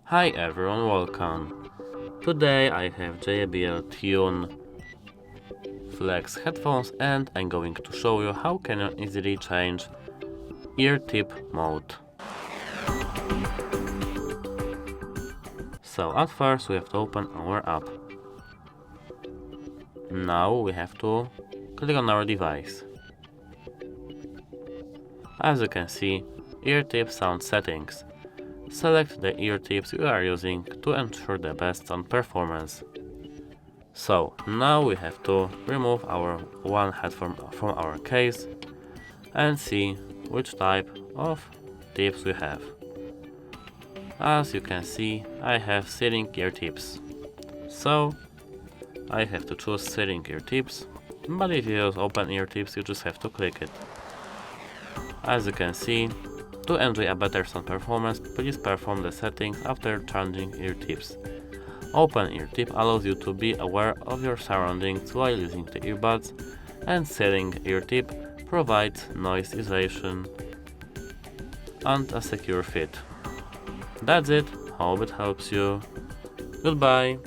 Hi everyone, welcome. Today I have JBL Tune Flex headphones and I'm going to show you how can you easily change ear tip mode. So at first we have to open our app. Now we have to click on our device. As you can see, ear tip sound settings. Select the ear tips you are using to ensure the best sound performance. So now we have to remove our one headphone from our case and see which type of tips we have. As you can see, I have ceiling ear tips. So I have to choose ceiling ear tips, but if you use open ear tips, you just have to click it. As you can see, to enjoy a better sound performance, please perform the settings after changing ear tips. Open ear tip allows you to be aware of your surroundings while using the earbuds, and ceiling ear tip provides noise isolation and a secure fit. That's it, hope it helps you. Goodbye!